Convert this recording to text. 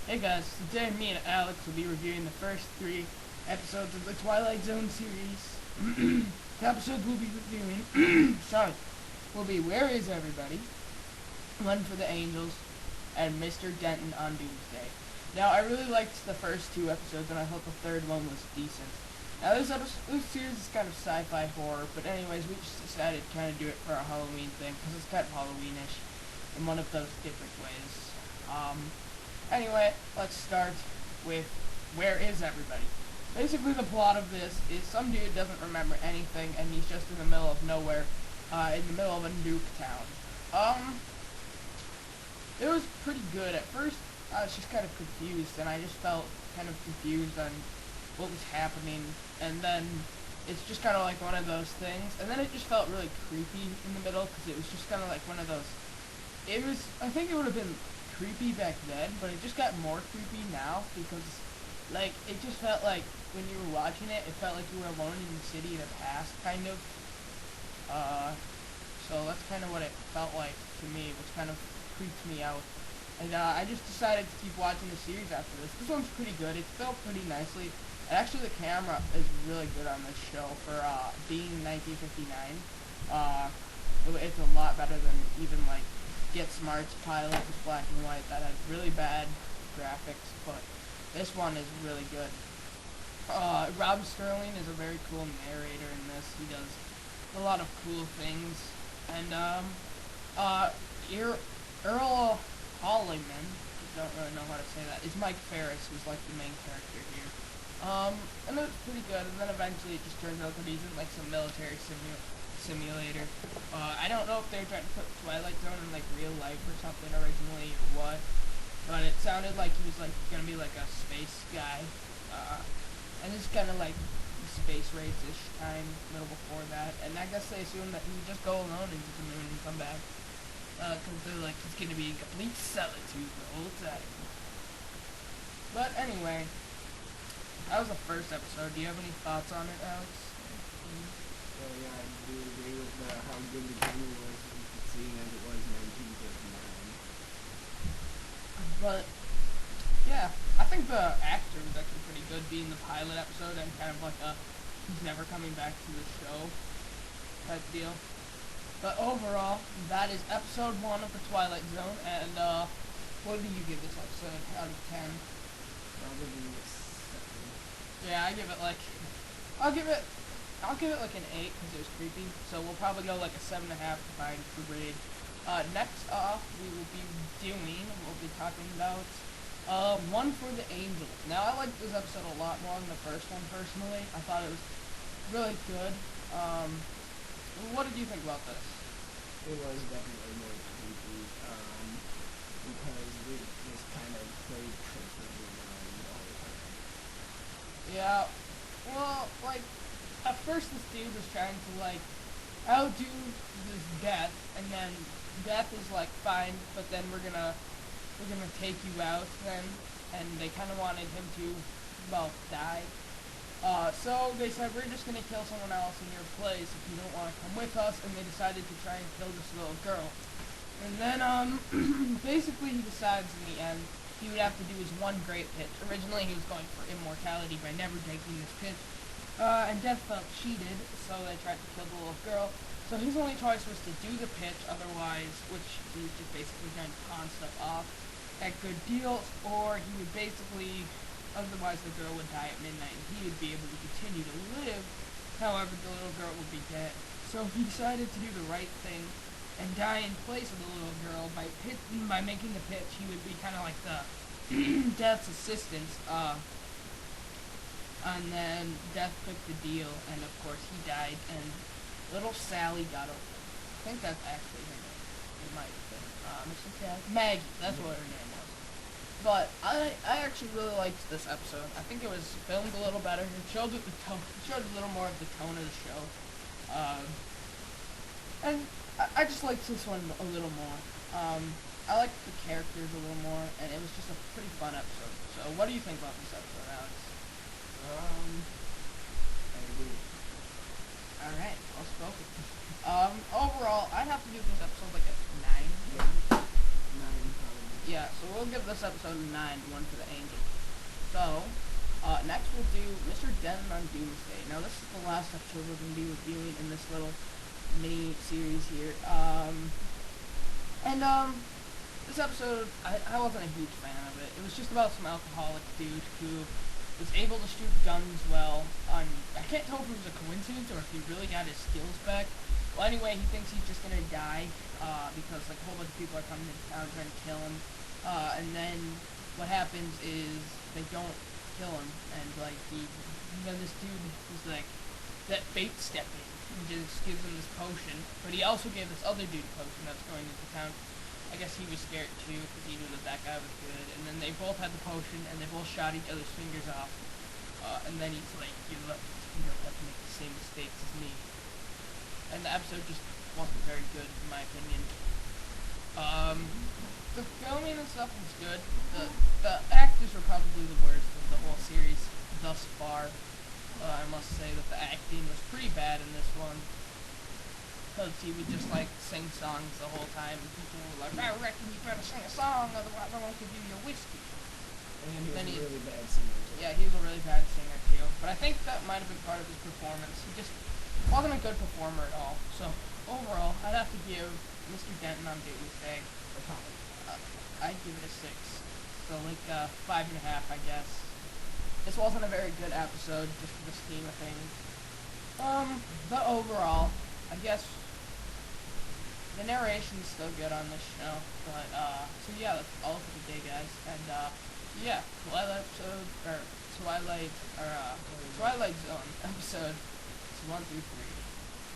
Hey guys, today me and Alex will be reviewing the first three episodes of the Twilight Zone series. The episodes we'll be reviewing, will be Where Is Everybody, One for the Angels, and Mr. Denton on Doomsday. Now, I really liked the first two episodes, and I thought the third one was decent. Now, this series is kind of sci-fi horror, but anyways, we just decided to kind of do it for a Halloween thing, because it's kind of Halloweenish in one of those different ways. Anyway, let's start with Where Is Everybody? Basically, the plot of this is some dude doesn't remember anything, and he's just in the middle of nowhere, in the middle of a nuke town. It was pretty good. At first, I was just kind of confused, and I just felt kind of confused on what was happening, and then it's just kind of like one of those things, and then it just felt really creepy in the middle, because it was just kind of like one of those, I think it would have been creepy back then, but it just got more creepy now, because, like, it just felt like, when you were watching it, it felt like you were alone in the city in the past, kind of. So that's kind of what it felt like to me, which kind of creeped me out. And, I just decided to keep watching the series after this. This one's pretty good. It felt pretty nicely. And actually, the camera is really good on this show for, being 1959. It's a lot better than even, like, Get Smart's pilot was black and white that had really bad graphics, but this one is really good. Rob Sterling is a very cool narrator in this. He does a lot of cool things. And, Earl Holliman, I don't really know how to say that, is Mike Ferris, who's like the main character here. And it's pretty good, and then eventually it just turns out that he's in like some military simulator. I don't know if they were trying to put Twilight Zone in like real life or something originally or what, but it sounded like he was like gonna be like a space guy. And it's kind of like space race-ish time, a little before that. And I guess they assume that he would just go alone into the moon and come back. Because they're like, he's going to be in complete solitude the whole time. But anyway, that was the first episode. Do you have any thoughts on it, Alex? Well, yeah, I do agree with how good the camera was, seeing as it was 1959. But, yeah, I think the actor was actually pretty good, being the pilot episode and kind of like he's never coming back to the show type deal. But overall, that is episode 1 of the Twilight Zone, and what do you give this episode out of 10? Probably a 7. Yeah, I'll give it like an 8 because it was creepy. So we'll probably go like a 7.5 combined for grade. Next off, we'll be talking about One for the Angels. Now, I liked this episode a lot more than the first one, personally. I thought it was really good. What did you think about this? It was definitely more creepy, because we just kind of played tricks with your mind all the time. Yeah, well, like, at first this dude was trying to, like, outdo this Death, and then Death is like, fine, but then we're gonna take you out then, and they kind of wanted him to, well, die. So they said, we're just gonna kill someone else in your place if you don't want to come with us, and they decided to try and kill this little girl. And then, basically he decides in the end he would have to do his one great pitch. Originally he was going for immortality by never taking this pitch, and Death felt cheated, so they tried to kill the little girl. So his only choice was to do the pitch, otherwise, which he was just basically going to pawn stuff off at good deals, or he would basically, otherwise the girl would die at midnight, and he would be able to continue to live, however the little girl would be dead. So he decided to do the right thing, and die in place of the little girl by making the pitch. He would be kind of like the Death's assistant, and then Death took the deal, and of course he died, and little Sally got over. I think that's actually her name. It might have been. Mr. Cat? Maggie, that's what her name was. But I actually really liked this episode. I think it was filmed a little better. It showed a little more of the tone of the show. And I just liked this one a little more. I liked the characters a little more, and it was just a pretty fun episode. So what do you think about this episode, Alex? I agree. Alright, well spoken. Overall, I'd have to give this episode like a 9. Yeah, 9 probably. yeah, so we'll give this episode a 9, one for the angel. So, next we'll do Mr. Denton on Doomsday. Now this is the last episode we're going to be reviewing in this little mini series here. This episode, I wasn't a huge fan of it. It was just about some alcoholic dude who was able to shoot guns well. I can't tell if it was a coincidence or if he really got his skills back. Well, anyway, he thinks he's just gonna die because like a whole bunch of people are coming to town trying to kill him. And then what happens is they don't kill him, and like then this dude is like that bait step in and just gives him this potion. But he also gave this other dude a potion that's going into town. I guess he was scared too because he knew that that guy was good. And then they both had the potion and they both shot each other's fingers off. And then he's like, you don't have to make the same mistakes as me. And the episode just wasn't very good in my opinion. The filming and stuff was good. The actors were probably the worst of the whole series thus far. I must say that the acting was pretty bad in this one. Because he would just like sing songs the whole time, and people were like, I reckon you better sing a song, otherwise I won't give you your whiskey. And he was Then a really bad singer too. Yeah, he was a really bad singer too. But I think that might have been part of his performance. He just wasn't a good performer at all. So overall, I'd have to give Mr. Denton on Doomsday. I'd give it a 6. So like 5.5, I guess. This wasn't a very good episode, just for the scheme of things. But overall, I guess the narration's still good on this show. But so yeah, that's all for today, guys. And yeah, Twilight Zone episode 1 through 3.